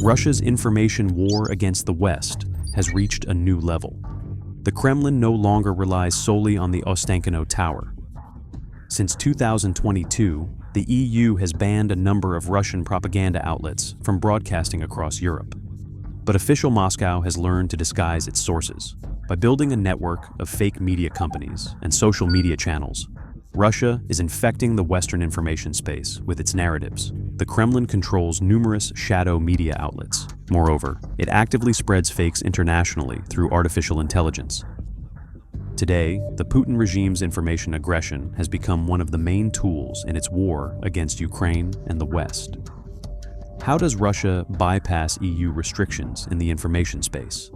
Russia's information war against the West has reached a new level. The Kremlin no longer relies solely on the Ostankino Tower. Since 2022, the EU has banned a number of Russian propaganda outlets from broadcasting across Europe. But official Moscow has learned to disguise its sources. By building a network of fake media companies and social media channels, Russia is infecting the Western information space with its narratives. The Kremlin controls numerous shadow media outlets. Moreover, it actively spreads fakes internationally through artificial intelligence. Today, the Putin regime's information aggression has become one of the main tools in its war against Ukraine and the West. How does Russia bypass EU restrictions in the information space?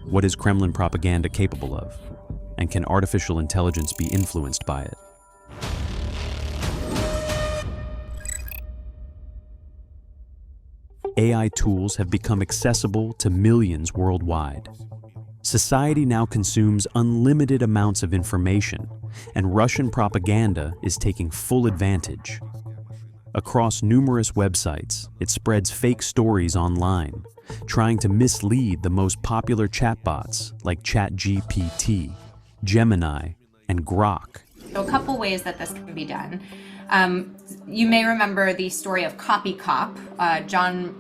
What is Kremlin propaganda capable of? And can artificial intelligence be influenced by it? AI tools have become accessible to millions worldwide. Society now consumes unlimited amounts of information, and Russian propaganda is taking full advantage. Across numerous websites, it spreads fake stories online, trying to mislead the most popular chatbots like ChatGPT, Gemini, and Grok. So a couple ways that this can be done. You may remember the story of Copy Cop, John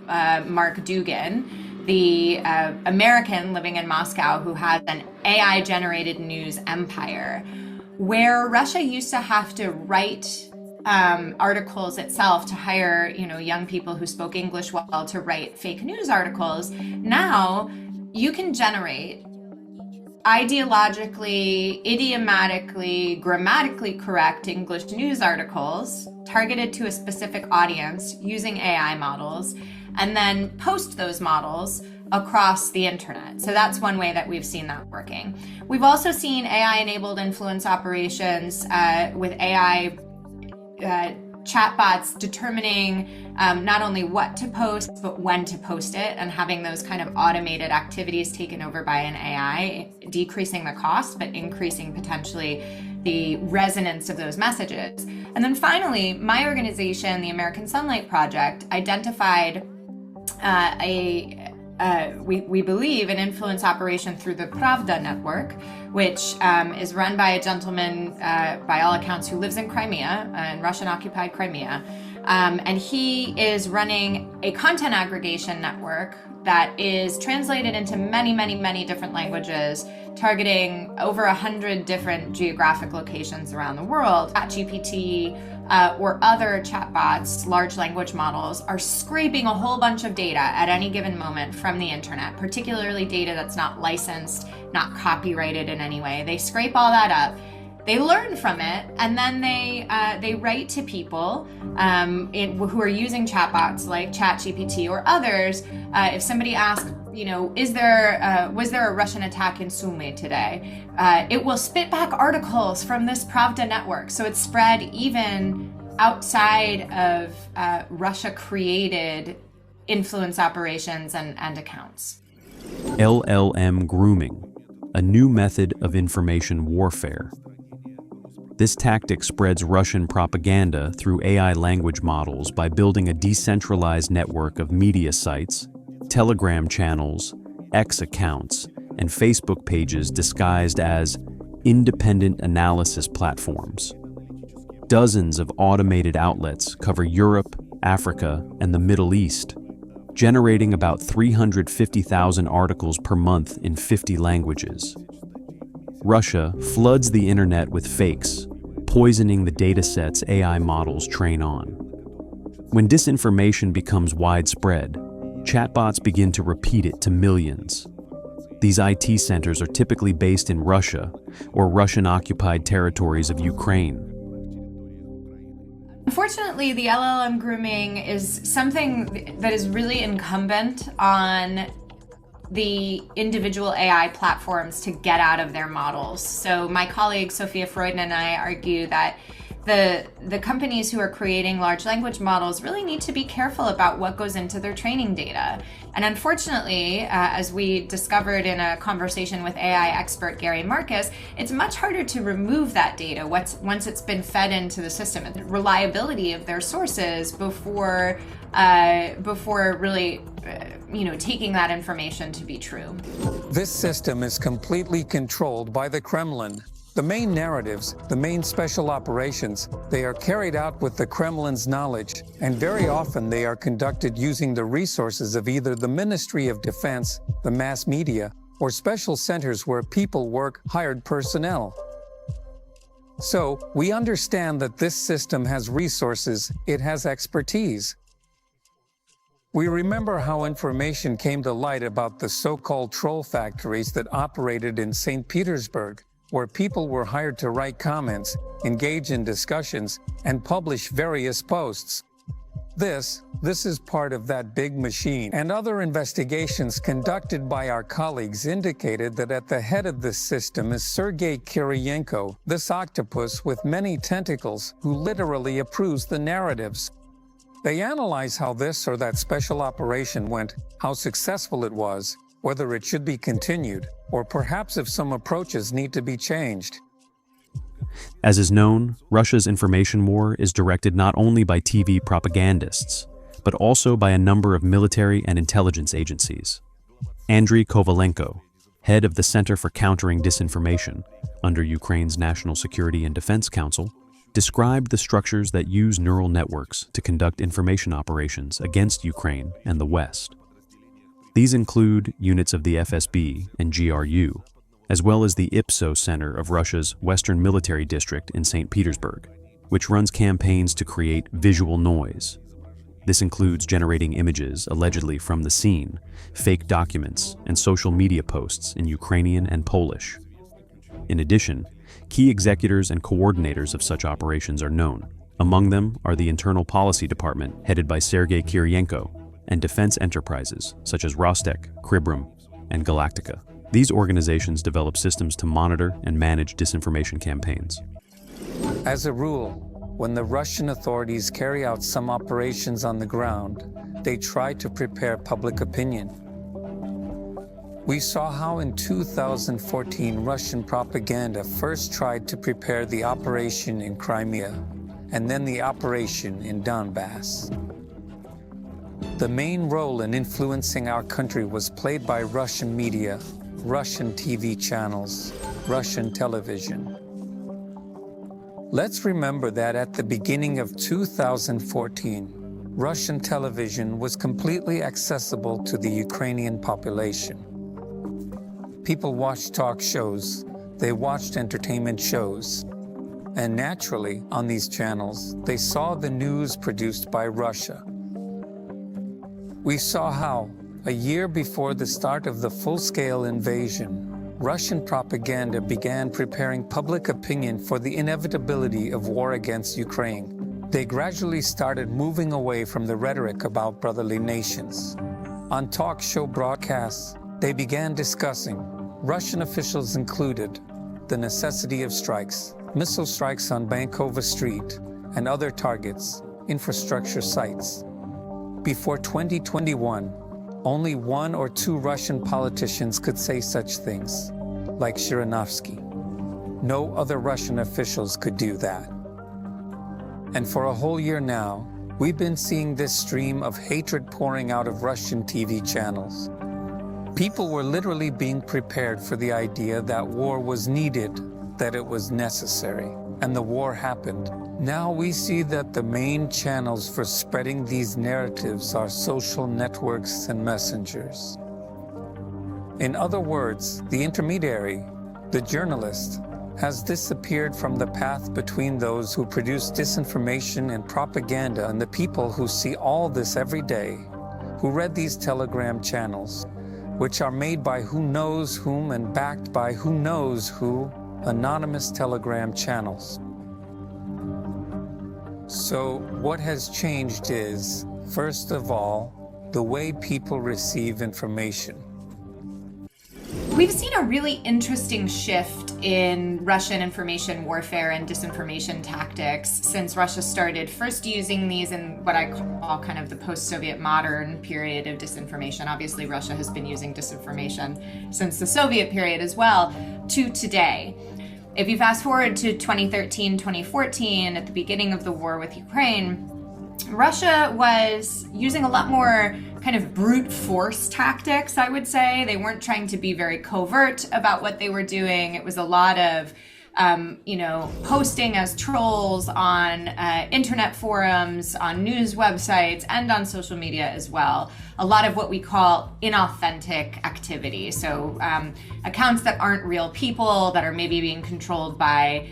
Mark Dugan, the American living in Moscow who has an AI-generated news empire, where Russia used to have to write articles itself to hire, young people who spoke English well to write fake news articles. Now you can generate ideologically, idiomatically, grammatically correct English news articles targeted to a specific audience using AI models, and then post those models across the internet. So that's one way that we've seen that working. We've also seen AI-enabled influence operations with AI chatbots determining not only what to post, but when to post it, and having those kind of automated activities taken over by an AI, decreasing the cost, but increasing potentially the resonance of those messages. And then finally, my organization, the American Sunlight Project, identified we believe an influence operation through the Pravda network, which is run by a gentleman, by all accounts, who lives in Crimea, in Russian-occupied Crimea. And he is running a content aggregation network that is translated into many, many, many different languages, targeting over 100 different geographic locations around the world. ChatGPT or other chatbots, large language models, are scraping a whole bunch of data at any given moment from the internet, particularly data that's not licensed, not copyrighted in any way. They scrape all that up. They learn from it, and then they write to people who are using chatbots like ChatGPT or others. If somebody asks, was there a Russian attack in Sumy today? It will spit back articles from this Pravda network. So it's spread even outside of Russia-created influence operations and accounts. LLM grooming, a new method of information warfare. This tactic spreads Russian propaganda through AI language models by building a decentralized network of media sites, Telegram channels, X accounts, and Facebook pages disguised as independent analysis platforms. Dozens of automated outlets cover Europe, Africa, and the Middle East, generating about 350,000 articles per month in 50 languages. Russia floods the internet with fakes, poisoning the datasets AI models train on. When disinformation becomes widespread, chatbots begin to repeat it to millions. These IT centers are typically based in Russia or Russian-occupied territories of Ukraine. Unfortunately, the LLM grooming is something that is really incumbent on the individual AI platforms to get out of their models. So my colleague Sophia Freuden and I argue that the companies who are creating large language models really need to be careful about what goes into their training data. And unfortunately, as we discovered in a conversation with AI expert Gary Marcus, it's much harder to remove that data once it's been fed into the system. The reliability of their sources before before really, taking that information to be true. This system is completely controlled by the Kremlin. The main narratives, the main special operations, they are carried out with the Kremlin's knowledge, and very often they are conducted using the resources of either the Ministry of Defense, the mass media, or special centers where people work, hired personnel. So, we understand that this system has resources, it has expertise. We remember how information came to light about the so-called troll factories that operated in St. Petersburg, where people were hired to write comments, engage in discussions, and publish various posts. This is part of that big machine, and other investigations conducted by our colleagues indicated that at the head of this system is Sergei Kiriyenko, this octopus with many tentacles who literally approves the narratives. They analyze how this or that special operation went, how successful it was, whether it should be continued, or perhaps if some approaches need to be changed. As is known, Russia's information war is directed not only by TV propagandists, but also by a number of military and intelligence agencies. Andriy Kovalenko, head of the Center for Countering Disinformation under Ukraine's National Security and Defense Council, described the structures that use neural networks to conduct information operations against Ukraine and the West. These include units of the FSB and GRU, as well as the IPSO Center of Russia's Western Military District in St. Petersburg, which runs campaigns to create visual noise. This includes generating images allegedly from the scene, fake documents, and social media posts in Ukrainian and Polish. In addition, key executors and coordinators of such operations are known. Among them are the Internal Policy Department, headed by Sergei Kiriyenko, and defense enterprises such as Rostec, Kremlin, and Galactica. These organizations develop systems to monitor and manage disinformation campaigns. As a rule, when the Russian authorities carry out some operations on the ground, they try to prepare public opinion. We saw how in 2014 Russian propaganda first tried to prepare the operation in Crimea, and then the operation in Donbass. The main role in influencing our country was played by Russian media, Russian TV channels, Russian television. Let's remember that at the beginning of 2014, Russian television was completely accessible to the Ukrainian population. People watched talk shows, they watched entertainment shows, and naturally, on these channels, they saw the news produced by Russia. We saw how, a year before the start of the full-scale invasion, Russian propaganda began preparing public opinion for the inevitability of war against Ukraine. They gradually started moving away from the rhetoric about brotherly nations. On talk show broadcasts, they began discussing, Russian officials included, the necessity of strikes, missile strikes on Bankova Street, and other targets, infrastructure sites. Before 2021, only 1 or 2 Russian politicians could say such things, like Zhirinovsky. No other Russian officials could do that. And for a whole year now, we've been seeing this stream of hatred pouring out of Russian TV channels. People were literally being prepared for the idea that war was needed, that it was necessary, and the war happened. Now we see that the main channels for spreading these narratives are social networks and messengers. In other words, the intermediary, the journalist, has disappeared from the path between those who produce disinformation and propaganda and the people who see all this every day, who read these telegram channels, which are made by who knows whom and backed by who knows who, anonymous telegram channels. So what has changed is, first of all, the way people receive information. We've seen a really interesting shift in Russian information warfare and disinformation tactics since Russia started first using these in what I call kind of the post-Soviet modern period of disinformation. Obviously, Russia has been using disinformation since the Soviet period as well, to today. If you fast forward to 2013, 2014, at the beginning of the war with Ukraine, Russia was using a lot more kind of brute force tactics, I would say. They weren't trying to be very covert about what they were doing. It was a lot of posting as trolls on internet forums, on news websites, and on social media as well. A lot of what we call inauthentic activity. So accounts that aren't real people, that are maybe being controlled by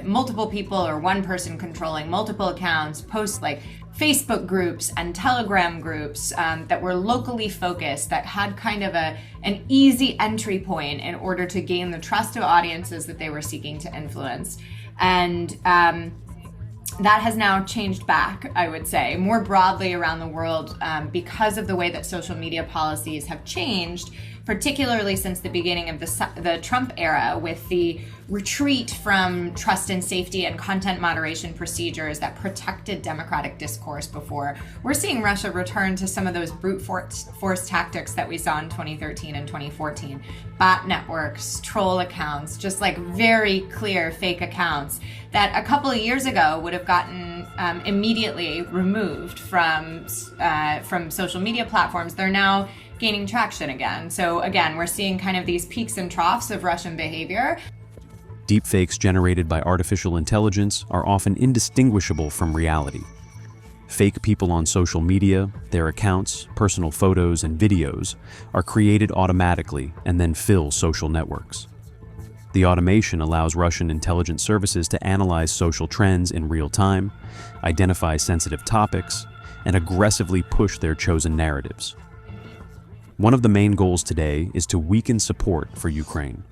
multiple people or one person controlling multiple accounts, post like Facebook groups and Telegram groups that were locally focused, that had kind of an easy entry point in order to gain the trust of audiences that they were seeking to influence. And that has now changed back, I would say, more broadly around the world because of the way that social media policies have changed, particularly since the beginning of the Trump era, with the retreat from trust and safety and content moderation procedures that protected democratic discourse before. We're seeing Russia return to some of those brute force tactics that we saw in 2013 and 2014. Bot networks, troll accounts, just like very clear fake accounts that a couple of years ago would have gotten immediately removed from social media platforms. They're now gaining traction again. So again, we're seeing kind of these peaks and troughs of Russian behavior. Deepfakes generated by artificial intelligence are often indistinguishable from reality. Fake people on social media, their accounts, personal photos, and videos are created automatically and then fill social networks. The automation allows Russian intelligence services to analyze social trends in real time, identify sensitive topics, and aggressively push their chosen narratives. One of the main goals today is to weaken support for Ukraine.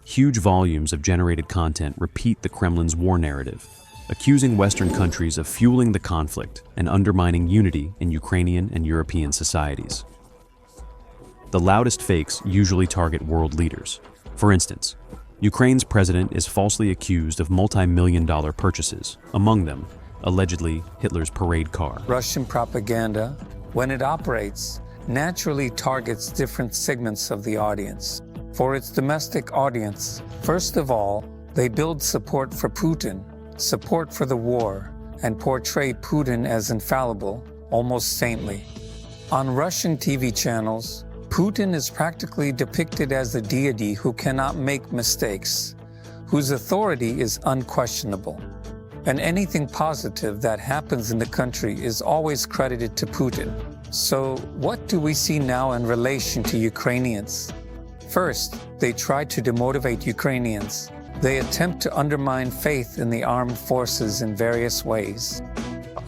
Huge volumes of generated content repeat the Kremlin's war narrative, accusing Western countries of fueling the conflict and undermining unity in Ukrainian and European societies. The loudest fakes usually target world leaders. For instance, Ukraine's president is falsely accused of multi-million-dollar purchases, among them, allegedly, Hitler's parade car. Russian propaganda, when it operates, naturally targets different segments of the audience. For its domestic audience, first of all, they build support for Putin, support for the war, and portray Putin as infallible, almost saintly. On Russian TV channels, Putin is practically depicted as a deity who cannot make mistakes, whose authority is unquestionable. And anything positive that happens in the country is always credited to Putin. So what do we see now in relation to Ukrainians? First, they try to demotivate Ukrainians. They attempt to undermine faith in the armed forces in various ways.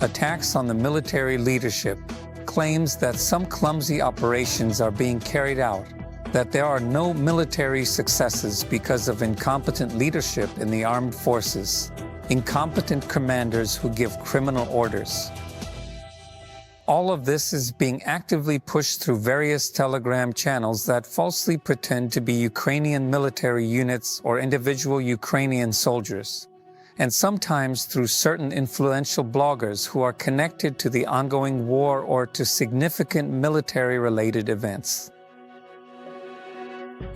Attacks on the military leadership, claims that some clumsy operations are being carried out, that there are no military successes because of incompetent leadership in the armed forces, incompetent commanders who give criminal orders. All of this is being actively pushed through various Telegram channels that falsely pretend to be Ukrainian military units or individual Ukrainian soldiers, and sometimes through certain influential bloggers who are connected to the ongoing war or to significant military-related events.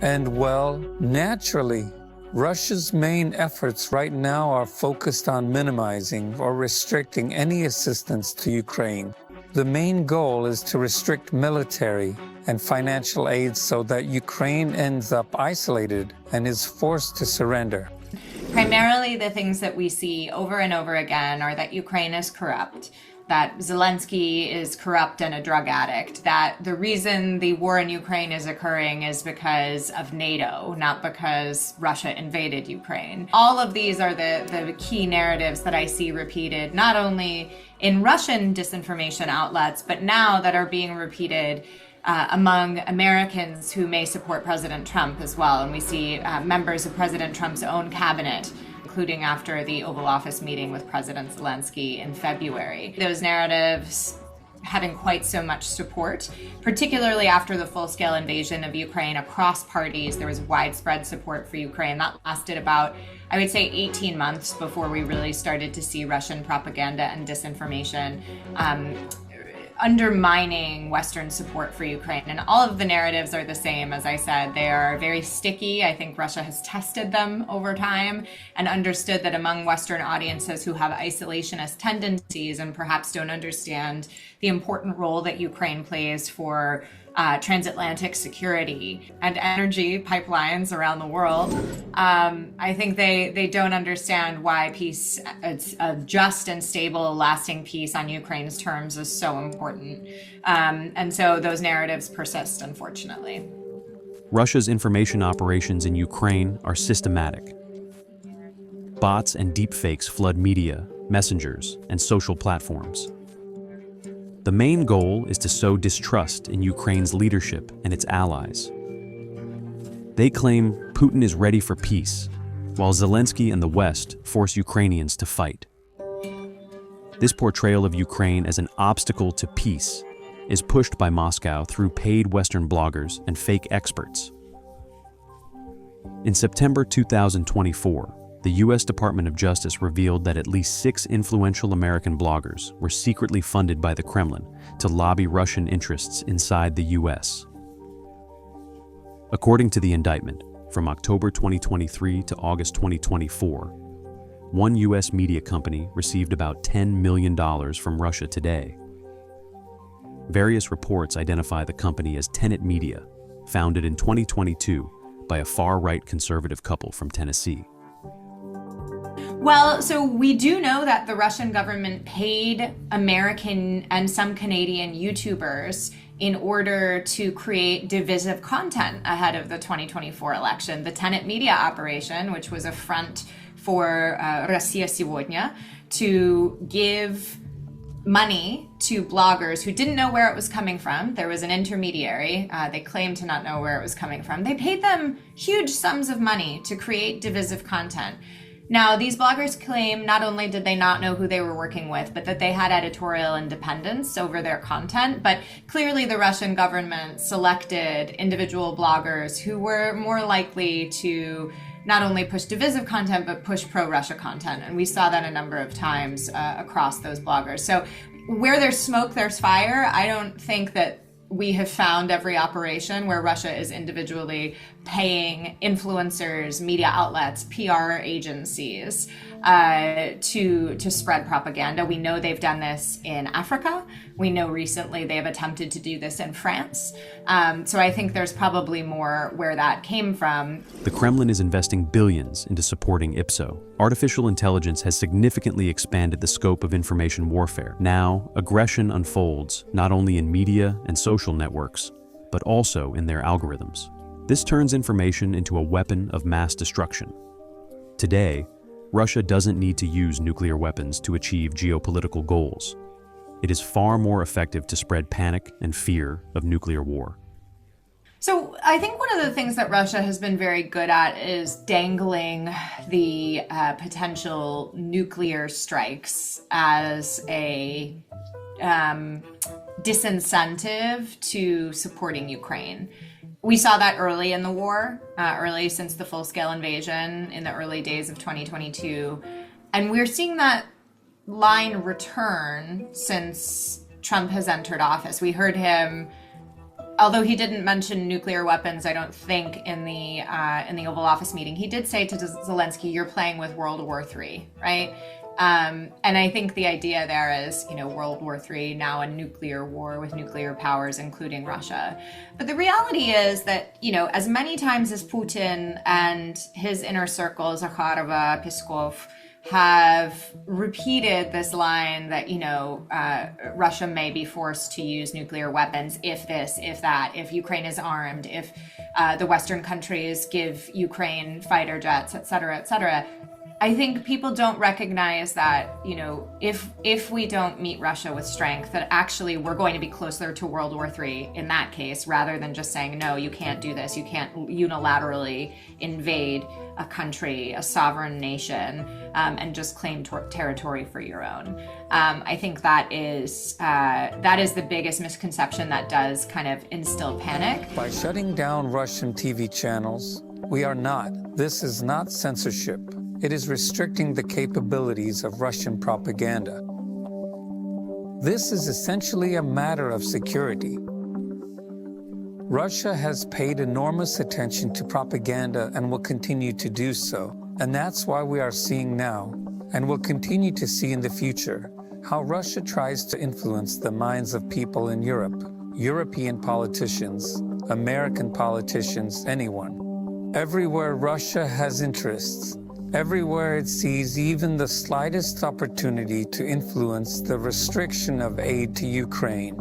And well, naturally, Russia's main efforts right now are focused on minimizing or restricting any assistance to Ukraine. The main goal is to restrict military and financial aid so that Ukraine ends up isolated and is forced to surrender. Primarily, the things that we see over and over again are that Ukraine is corrupt, that Zelensky is corrupt and a drug addict, that the reason the war in Ukraine is occurring is because of NATO, not because Russia invaded Ukraine. All of these are the key narratives that I see repeated, not only in Russian disinformation outlets, but now that are being repeated among Americans who may support President Trump as well. And we see members of President Trump's own cabinet, including after the Oval Office meeting with President Zelensky in February. Those narratives having quite so much support, particularly after the full-scale invasion of Ukraine across parties. There was widespread support for Ukraine. That lasted about, I would say, 18 months before we really started to see Russian propaganda and disinformation undermining Western support for Ukraine. And all of the narratives are the same. As I said, they are very sticky. I think Russia has tested them over time and understood that among Western audiences who have isolationist tendencies and perhaps don't understand the important role that Ukraine plays for transatlantic security and energy pipelines around the world, I think they don't understand why peace, a just and stable, lasting peace on Ukraine's terms is so important. And so those narratives persist, unfortunately. Russia's information operations in Ukraine are systematic. Bots and deepfakes flood media, messengers, and social platforms. The main goal is to sow distrust in Ukraine's leadership and its allies. They claim Putin is ready for peace, while Zelensky and the West force Ukrainians to fight. This portrayal of Ukraine as an obstacle to peace is pushed by Moscow through paid Western bloggers and fake experts. In September 2024, the U.S. Department of Justice revealed that at least 6 influential American bloggers were secretly funded by the Kremlin to lobby Russian interests inside the U.S. According to the indictment, from October 2023 to August 2024, one U.S. media company received about $10 million from Russia Today. Various reports identify the company as Tenet Media, founded in 2022 by a far-right conservative couple from Tennessee. Well, so we do know that the Russian government paid American and some Canadian YouTubers in order to create divisive content ahead of the 2024 election. The Tenet Media operation, which was a front for Россия Сегодня, to give money to bloggers who didn't know where it was coming from. There was an intermediary. They claimed to not know where it was coming from. They paid them huge sums of money to create divisive content. Now, these bloggers claim not only did they not know who they were working with, but that they had editorial independence over their content. But clearly the Russian government selected individual bloggers who were more likely to not only push divisive content, but push pro-Russia content. And we saw that a number of times across those bloggers. So where there's smoke, there's fire. I don't think that we have found every operation where Russia is individually paying influencers, media outlets, PR agencies to spread propaganda. We know they've done this in Africa. We know recently they have attempted to do this in France. So I think there's probably more where that came from. The Kremlin is investing billions into supporting IPSO. Artificial intelligence has significantly expanded the scope of information warfare. Now, aggression unfolds not only in media and social networks, but also in their algorithms. This turns information into a weapon of mass destruction. Today, Russia doesn't need to use nuclear weapons to achieve geopolitical goals. It is far more effective to spread panic and fear of nuclear war. So I think one of the things that Russia has been very good at is dangling the potential nuclear strikes as a disincentive to supporting Ukraine. We saw that early in the war, early since the full-scale invasion in the early days of 2022. And we're seeing that line return since Trump has entered office. We heard him, although he didn't mention nuclear weapons, I don't think, in the Oval Office meeting, he did say to Zelensky, "You're playing with World War III," right? And I think the idea there is, World War III, now a nuclear war with nuclear powers, including Russia. But the reality is that, as many times as Putin and his inner circle, Zakharova, Peskov, have repeated this line that, Russia may be forced to use nuclear weapons if this, if that, if Ukraine is armed, if the Western countries give Ukraine fighter jets, et cetera, et cetera. I think people don't recognize that, if we don't meet Russia with strength, that actually we're going to be closer to World War III in that case, rather than just saying, no, you can't do this. You can't unilaterally invade a country, a sovereign nation, and just claim territory for your own. I think that is the biggest misconception that does kind of instill panic. By shutting down Russian TV channels, this is not censorship. It is restricting the capabilities of Russian propaganda. This is essentially a matter of security. Russia has paid enormous attention to propaganda and will continue to do so. And that's why we are seeing now, and will continue to see in the future, how Russia tries to influence the minds of people in Europe, European politicians, American politicians, anyone. Everywhere Russia has interests, everywhere it sees even the slightest opportunity to influence the restriction of aid to Ukraine,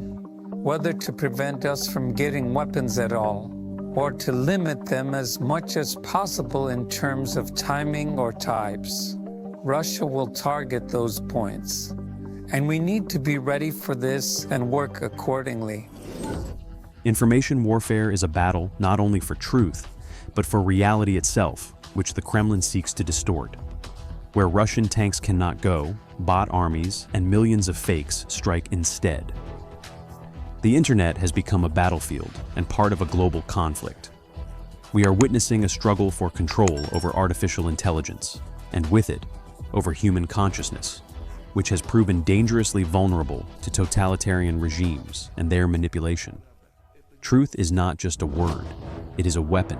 whether to prevent us from getting weapons at all, or to limit them as much as possible in terms of timing or types. Russia will target those points. And we need to be ready for this and work accordingly. Information warfare is a battle not only for truth, but for reality itself, which the Kremlin seeks to distort. Where Russian tanks cannot go, bot armies and millions of fakes strike instead. The internet has become a battlefield and part of a global conflict. We are witnessing a struggle for control over artificial intelligence, and with it, over human consciousness, which has proven dangerously vulnerable to totalitarian regimes and their manipulation. Truth is not just a word, it is a weapon,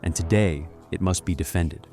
and today it must be defended.